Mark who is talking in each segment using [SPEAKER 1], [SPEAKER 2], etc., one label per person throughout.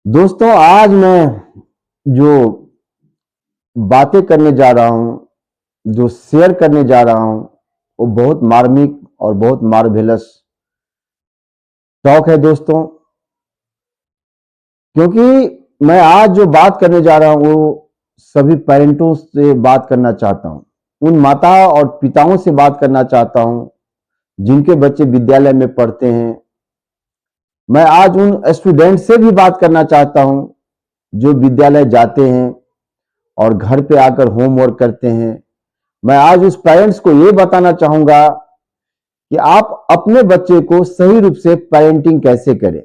[SPEAKER 1] दोस्तों, आज मैं जो बातें करने जा रहा हूं, जो शेयर करने जा रहा हूं, वो बहुत मार्मिक और बहुत मार्वेलस टॉक है दोस्तों। क्योंकि मैं आज जो बात करने जा रहा हूं वो सभी पेरेंटों से बात करना चाहता हूं, उन माता और पिताओं से बात करना चाहता हूं जिनके बच्चे विद्यालय में पढ़ते हैं। मैं आज उन स्टूडेंट से भी बात करना चाहता हूं जो विद्यालय जाते हैं और घर पे आकर होमवर्क करते हैं। मैं आज उस पेरेंट्स को ये बताना चाहूंगा कि आप अपने बच्चे को सही रूप से पेरेंटिंग कैसे करें।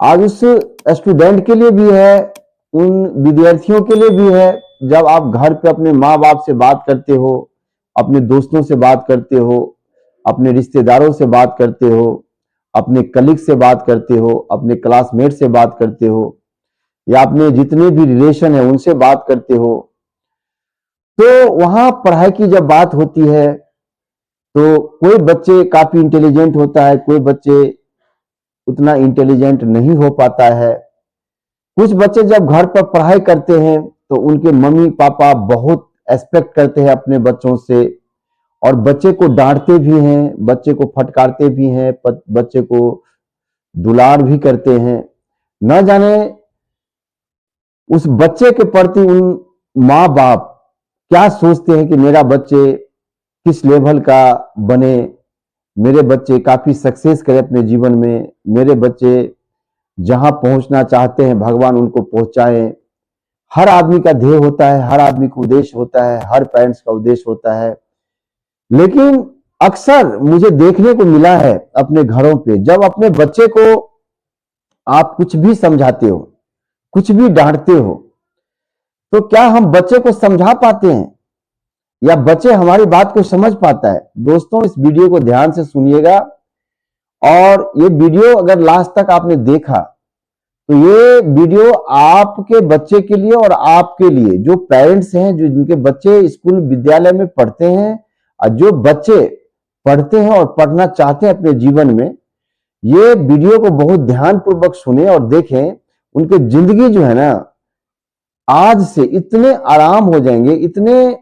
[SPEAKER 1] आज उस स्टूडेंट के लिए भी है, उन विद्यार्थियों के लिए भी है। जब आप घर पे अपने माँ बाप से बात करते हो, अपने दोस्तों से बात करते हो, अपने रिश्तेदारों से बात करते हो, अपने कलीग से बात करते हो, अपने क्लासमेट से बात करते हो, या अपने जितने भी रिलेशन है उनसे बात करते हो, तो वहां पढ़ाई की जब बात होती है तो कोई बच्चे काफी इंटेलिजेंट होता है, कोई बच्चे उतना इंटेलिजेंट नहीं हो पाता है। कुछ बच्चे जब घर पर पढ़ाई करते हैं तो उनके मम्मी पापा बहुत एक्सपेक्ट करते हैं अपने बच्चों से, और बच्चे को डांटते भी हैं, बच्चे को फटकारते भी हैं, बच्चे को दुलार भी करते हैं। न जाने उस बच्चे के प्रति उन माँ बाप क्या सोचते हैं कि मेरा बच्चे किस लेवल का बने, मेरे बच्चे काफी सक्सेस करें अपने जीवन में, मेरे बच्चे जहां पहुंचना चाहते हैं भगवान उनको पहुंचाए। हर आदमी का ध्येय होता है, हर आदमी का उद्देश्य होता है, हर पेरेंट्स का उद्देश्य होता है। लेकिन अक्सर मुझे देखने को मिला है अपने घरों पे, जब अपने बच्चे को आप कुछ भी समझाते हो, कुछ भी डांटते हो, तो क्या हम बच्चे को समझा पाते हैं या बच्चे हमारी बात को समझ पाता है? दोस्तों, इस वीडियो को ध्यान से सुनिएगा, और ये वीडियो अगर लास्ट तक आपने देखा तो ये वीडियो आपके बच्चे के लिए और आपके लिए, जो पेरेंट्स हैं, जो जिनके बच्चे स्कूल विद्यालय में पढ़ते हैं, और जो बच्चे पढ़ते हैं और पढ़ना चाहते हैं अपने जीवन में, ये वीडियो को बहुत ध्यानपूर्वक सुने और देखें। उनकी जिंदगी जो है ना, आज से इतने आराम हो जाएंगे, इतने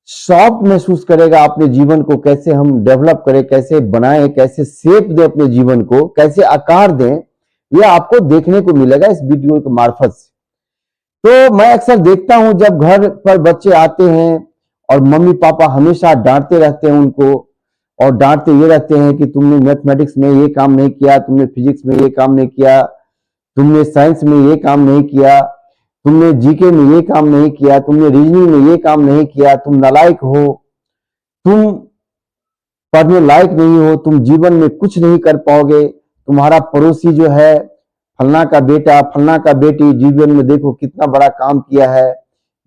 [SPEAKER 1] सॉफ्ट महसूस करेगा अपने जीवन को, कैसे हम डेवलप करें, कैसे बनाएं, कैसे शेप दें अपने जीवन को, कैसे आकार दें, ये आपको देखने को मिलेगा इस वीडियो के मार्फत से। तो मैं अक्सर देखता हूं जब घर पर बच्चे आते हैं और मम्मी पापा हमेशा डांटते रहते हैं उनको, और डांटते ये रहते हैं कि तुमने मैथमेटिक्स में ये काम नहीं किया, तुमने फिजिक्स में ये काम नहीं किया, तुमने साइंस में ये काम नहीं किया, तुमने जीके में ये काम नहीं किया, तुमने रीजनिंग में ये काम नहीं किया, तुम नालायक हो, तुम पढ़ने लायक नहीं हो, तुम जीवन में कुछ नहीं कर पाओगे। तुम्हारा पड़ोसी जो है, फलना का बेटा, फलना का बेटी, जीवन में देखो कितना बड़ा काम किया है,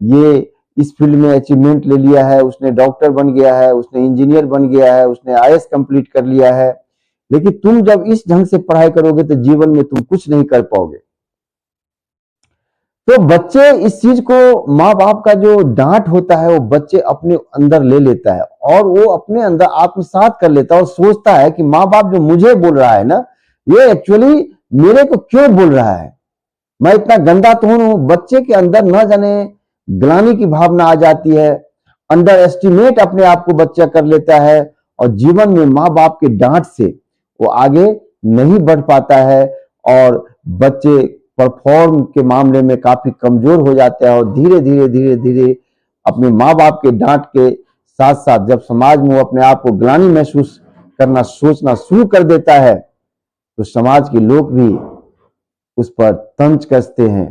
[SPEAKER 1] ये इस फील्ड में अचीवमेंट ले लिया है, उसने डॉक्टर बन गया है, उसने इंजीनियर बन गया है, उसने आईएएस कंप्लीट कर लिया है। लेकिन तुम जब इस ढंग से पढ़ाई करोगे तो जीवन में तुम कुछ नहीं कर पाओगे। तो बच्चे इस चीज को, माँ बाप का जो डांट होता है वो बच्चे अपने अंदर ले लेता है, और वो अपने अंदर आत्मसात कर लेता है, और सोचता है कि माँ बाप जो मुझे बोल रहा है ना, ये एक्चुअली मेरे को क्यों बोल रहा है, मैं इतना गंदा तो हूं। बच्चे के अंदर न जाने ग्लानि की भावना आ जाती है, अंडर एस्टिमेट अपने आप को बच्चा कर लेता है, और जीवन में माँ बाप के डांट से वो आगे नहीं बढ़ पाता है, और बच्चे परफॉर्म के मामले में काफी कमजोर हो जाते हैं, और धीरे धीरे धीरे धीरे अपने माँ बाप के डांट के साथ साथ जब समाज में वो अपने आप को ग्लानि महसूस करना, सोचना शुरू कर देता है, तो समाज के लोग भी उस पर तंज कसते हैं।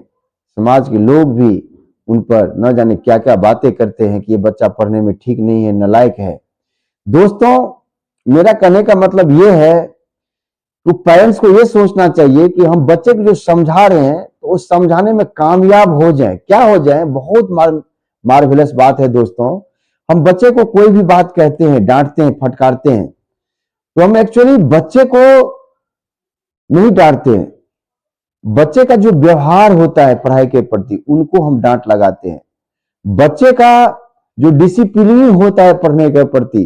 [SPEAKER 1] समाज के लोग भी उन पर न जाने क्या क्या बातें करते हैं कि ये बच्चा पढ़ने में ठीक नहीं है, नालायक है। दोस्तों, मेरा कहने का मतलब ये है तो पेरेंट्स को ये सोचना चाहिए कि हम बच्चे को जो समझा रहे हैं तो उस समझाने में कामयाब हो जाएं। क्या हो जाएं? बहुत मार्वेलस बात है दोस्तों। हम बच्चे को कोई भी बात कहते हैं, डांटते हैं, फटकारते हैं, तो हम एक्चुअली बच्चे को नहीं डांटते हैं। बच्चे का जो व्यवहार होता है पढ़ाई के प्रति, उनको हम डांट लगाते हैं। बच्चे का जो डिसिप्लिन होता है पढ़ने के प्रति,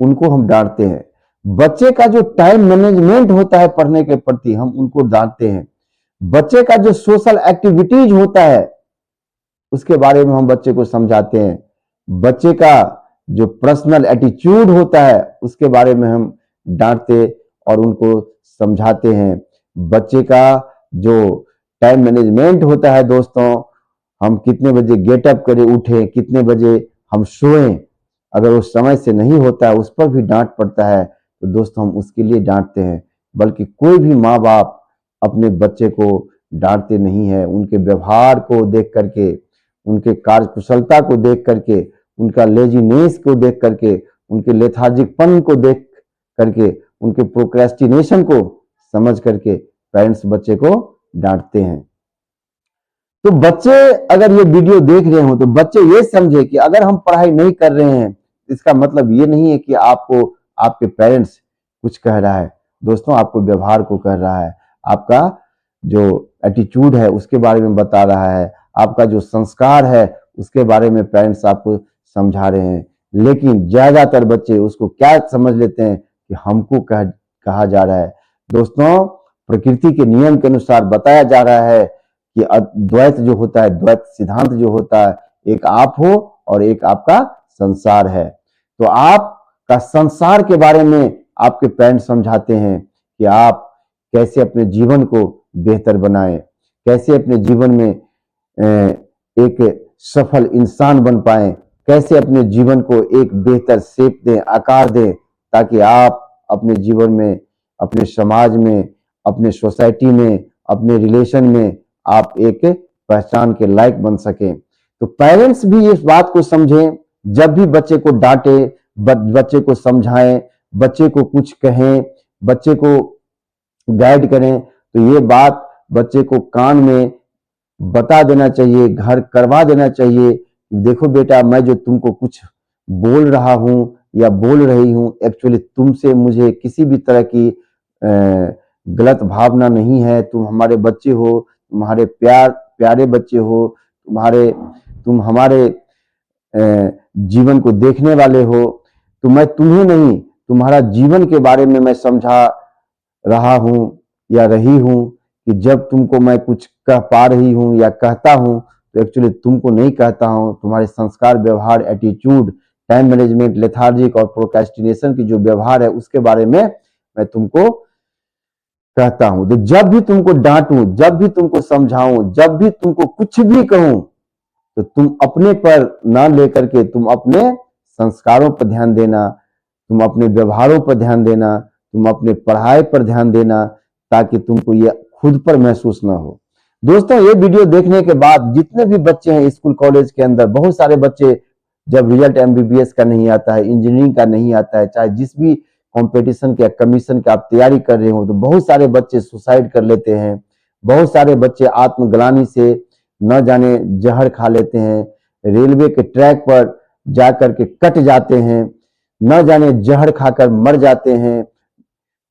[SPEAKER 1] उनको हम डांटते हैं। बच्चे का जो टाइम मैनेजमेंट होता है पढ़ने के प्रति, हम उनको डांटते हैं। बच्चे का जो सोशल एक्टिविटीज होता है उसके बारे में हम बच्चे को समझाते हैं। बच्चे का जो पर्सनल एटीट्यूड होता है उसके बारे में हम डांटते और उनको समझाते हैं। बच्चे का जो टाइम मैनेजमेंट होता है दोस्तों, हम कितने बजे गेटअप करें, उठे कितने बजे हम सोएं, अगर वो समय से नहीं होता है उस पर भी डांट पड़ता है, तो दोस्तों हम उसके लिए डांटते हैं। बल्कि कोई भी माँ बाप अपने बच्चे को डांटते नहीं है। उनके व्यवहार को देख करके, उनके कार्यकुशलता को देख करके, उनका लेजीनेस को देख करके, उनके लेथार्जिकपन को देख करके, उनके प्रोक्रेस्टिनेशन को समझ करके पेरेंट्स बच्चे को डांटते हैं। तो बच्चे अगर ये वीडियो देख रहे हो तो बच्चे ये समझे कि अगर हम पढ़ाई नहीं कर रहे हैं इसका मतलब ये नहीं है कि आपको आपके पेरेंट्स कुछ कह रहा है। दोस्तों आपको व्यवहार को कह रहा है, आपका जो एटीट्यूड है उसके बारे में बता रहा है, आपका जो संस्कार है उसके बारे में पेरेंट्स आपको समझा रहे हैं। लेकिन ज्यादातर बच्चे उसको क्या समझ लेते हैं कि हमको कहा जा रहा है। दोस्तों प्रकृति के नियम के अनुसार बताया जा रहा है कि द्वैत जो होता है, द्वैत सिद्धांत जो होता है, एक आप हो और एक आपका संसार है। तो आपका संसार के बारे में आपके पेरेंट्स समझाते हैं कि आप कैसे अपने जीवन को बेहतर बनाएं, कैसे अपने जीवन में एक सफल इंसान बन पाएं, कैसे अपने जीवन को एक बेहतर शेप दें, आकार दें, ताकि आप अपने जीवन में, अपने समाज में, अपने सोसाइटी में, अपने रिलेशन में आप एक पहचान के लायक बन सकें। तो पेरेंट्स भी इस बात को समझें, जब भी बच्चे को डांटे, बच्चे को समझाएं, बच्चे को कुछ कहें, बच्चे को गाइड करें, तो ये बात बच्चे को कान में बता देना चाहिए, घर करवा देना चाहिए। देखो बेटा, मैं जो तुमको कुछ बोल रहा हूं या बोल रही हूं, एक्चुअली तुमसे मुझे किसी भी तरह की गलत भावना नहीं है। तुम हमारे बच्चे हो, तुम्हारे प्यारे बच्चे हो, तुम हमारे जीवन को देखने वाले हो। तो मैं तुम्हें नहीं, तुम्हारा जीवन के बारे में मैं समझा रहा हूं या रही हूं कि जब तुमको मैं कुछ कह पा रही हूं या कहता हूं तो एक्चुअली तुमको नहीं कहता हूं। तुम्हारे संस्कार, व्यवहार, एटीट्यूड, टाइम मैनेजमेंट, लेथार्जिक और प्रोक्रेस्टिनेशन की जो व्यवहार है उसके बारे में मैं तुमको कहता हूं। तो जब भी तुमको डांटूं, जब भी तुमको समझाऊं, जब भी तुमको कुछ भी कहूं, तो तुम अपने पर ना लेकर के तुम अपने संस्कारों पर ध्यान देना, तुम अपने व्यवहारों पर ध्यान देना, तुम अपने पढ़ाई पर ध्यान देना, ताकि तुमको ये खुद पर महसूस ना हो। दोस्तों ये वीडियो देखने के बाद जितने भी बच्चे हैं स्कूल कॉलेज के अंदर, बहुत सारे बच्चे जब रिजल्ट एमबीबीएस का नहीं आता है, इंजीनियरिंग का नहीं आता है, चाहे जिस भी कंपटीशन के कमीशन की आप तैयारी कर रहे हो, तो बहुत सारे बच्चे सुसाइड कर लेते हैं। बहुत सारे बच्चे आत्मग्लानि से न जाने जहर खा लेते हैं, रेलवे के ट्रैक पर जाकर के कट जाते हैं, न जाने जहर खाकर मर जाते हैं।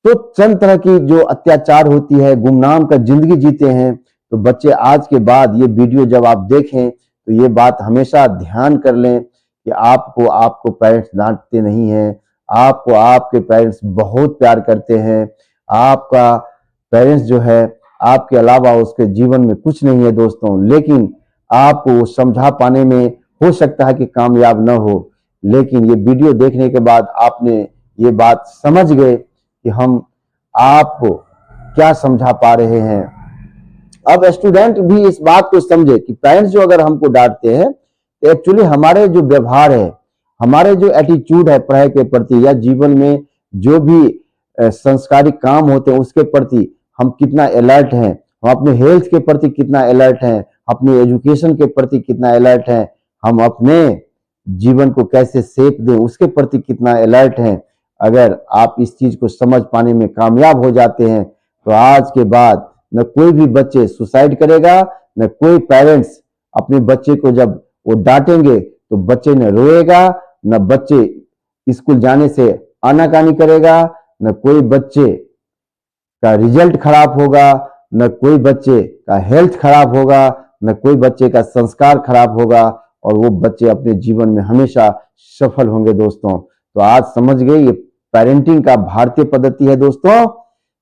[SPEAKER 1] तो चंद तरह की जो अत्याचार होती है, गुमनाम का जिंदगी जीते हैं। तो बच्चे आज के बाद ये वीडियो जब आप देखें तो ये बात हमेशा ध्यान कर लें कि आपको पेरेंट्स डांटते नहीं हैं, आपको आपके पेरेंट्स बहुत प्यार करते हैं। आपका पेरेंट्स जो है आपके अलावा उसके जीवन में कुछ नहीं है दोस्तों, लेकिन आपको समझा पाने में हो सकता है कि कामयाब न हो। लेकिन ये वीडियो देखने के बाद आपने ये बात समझ गए कि हम आपको क्या समझा पा रहे हैं। अब स्टूडेंट भी इस बात को समझे कि पेरेंट्स जो अगर हमको डांटते हैं तो एक्चुअली हमारे जो व्यवहार है, हमारे जो एटीट्यूड है पढ़ाई के प्रति या जीवन में जो भी संस्कारिक काम होते हैं उसके प्रति हम कितना अलर्ट हैं, हम अपने हेल्थ के प्रति कितना अलर्ट हैं, अपने एजुकेशन के प्रति कितना अलर्ट हैं, हम अपने जीवन को कैसे शेप दें उसके प्रति कितना अलर्ट हैं। अगर आप इस चीज को समझ पाने में कामयाब हो जाते हैं तो आज के बाद न कोई भी बच्चे सुसाइड करेगा, न कोई पेरेंट्स अपने बच्चे को जब वो डांटेंगे तो बच्चे न रोएगा, न बच्चे स्कूल जाने से आनाकानी करेगा, न कोई बच्चे का रिजल्ट खराब होगा, न कोई बच्चे का हेल्थ खराब होगा, न कोई बच्चे का संस्कार खराब होगा, और वो बच्चे अपने जीवन में हमेशा सफल होंगे दोस्तों। तो आज समझ गए ये पेरेंटिंग का भारतीय पद्धति है दोस्तों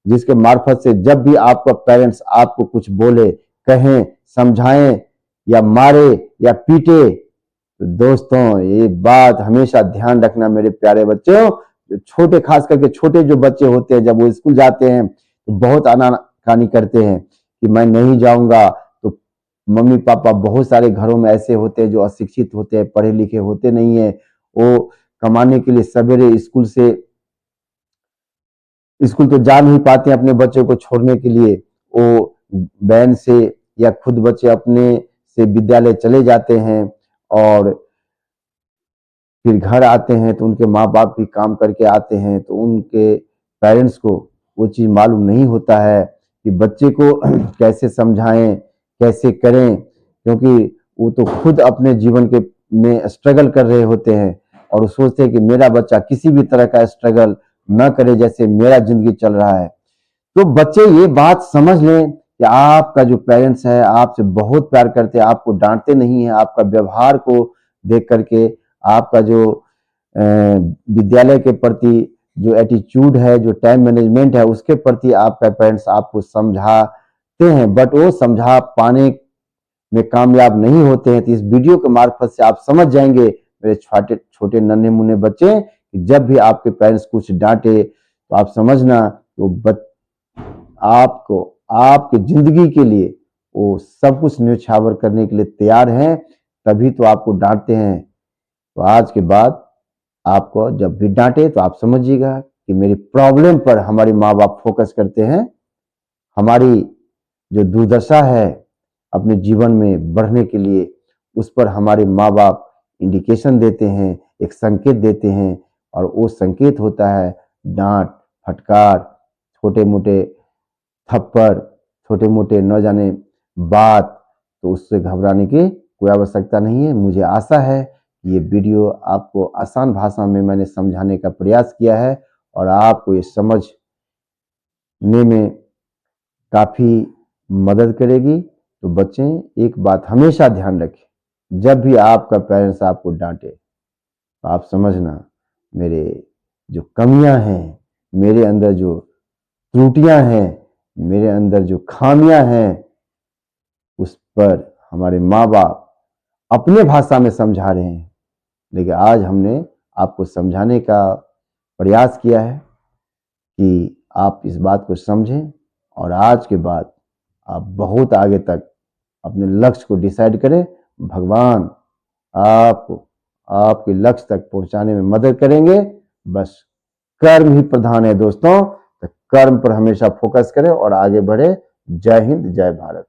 [SPEAKER 1] जिसके मार्फत से जब भी आपका पेरेंट्स आपको कुछ बोले, कहें, समझाएं या मारे या पीटे, तो दोस्तों ये बात हमेशा ध्यान रखना मेरे प्यारे बच्चों। छोटे, खास करके छोटे जो बच्चे होते हैं, जब वो स्कूल जाते हैं तो बहुत आनाकानी करते हैं कि मैं नहीं जाऊंगा। तो मम्मी पापा बहुत सारे घरों में ऐसे होते हैं जो अशिक्षित होते हैं, पढ़े लिखे होते नहीं है। वो कमाने के लिए सवेरे स्कूल तो जा नहीं पाते हैं अपने बच्चों को छोड़ने के लिए। वो वैन से या खुद बच्चे अपने से विद्यालय चले जाते हैं और फिर घर आते हैं तो उनके माँ बाप भी काम करके आते हैं, तो उनके पेरेंट्स को वो चीज़ मालूम नहीं होता है कि बच्चे को कैसे समझाएं, कैसे करें, क्योंकि वो तो खुद अपने जीवन के में स्ट्रगल कर रहे होते हैं और वो सोचते हैं कि मेरा बच्चा किसी भी तरह का स्ट्रगल न करे जैसे मेरा जिंदगी चल रहा है। तो बच्चे ये बात समझ लें कि आपका जो पेरेंट्स है आपसे बहुत प्यार करते हैं, आपको डांटते नहीं है। आपका व्यवहार को देख करके, आपका जो विद्यालय के प्रति जो एटीट्यूड है, जो टाइम मैनेजमेंट है, उसके प्रति आपका पेरेंट्स आपको समझाते हैं, बट वो समझा पाने में कामयाब नहीं होते हैं। तो इस वीडियो के मार्फत से आप समझ जाएंगे मेरे छोटे छोटे नन्हे मुन्ने बच्चे, कि जब भी आपके पेरेंट्स कुछ डांटे तो आप समझना तो आपको आपकी जिंदगी के लिए वो सब कुछ न्यौछावर करने के लिए तैयार हैं, तभी तो आपको डांटते हैं। तो आज के बाद आपको जब भी डांटे तो आप समझिएगा कि मेरी प्रॉब्लम पर हमारे माँ बाप फोकस करते हैं, हमारी जो दुर्दशा है अपने जीवन में बढ़ने के लिए, उस पर हमारे माँ बाप इंडिकेशन देते हैं, एक संकेत देते हैं, और वो संकेत होता है डांट, फटकार, छोटे मोटे थप्पड़, छोटे मोटे न जाने बात। तो उससे घबराने की कोई आवश्यकता नहीं है। मुझे आशा है कि ये वीडियो आपको आसान भाषा में मैंने समझाने का प्रयास किया है और आपको ये समझने में काफ़ी मदद करेगी। तो बच्चे एक बात हमेशा ध्यान रखें, जब भी आपका पेरेंट्स आपको डांटे तो आप समझना मेरे जो कमियां हैं, मेरे अंदर जो त्रुटियां हैं, मेरे अंदर जो खामियां हैं, उस पर हमारे माँ बाप अपने भाषा में समझा रहे हैं। लेकिन आज हमने आपको समझाने का प्रयास किया है कि आप इस बात को समझें और आज के बाद आप बहुत आगे तक अपने लक्ष्य को डिसाइड करें। भगवान आपको आपके लक्ष्य तक पहुंचाने में मदद करेंगे। बस कर्म ही प्रधान है दोस्तों, तो कर्म पर हमेशा फोकस करें और आगे बढ़े। जय हिंद, जय भारत।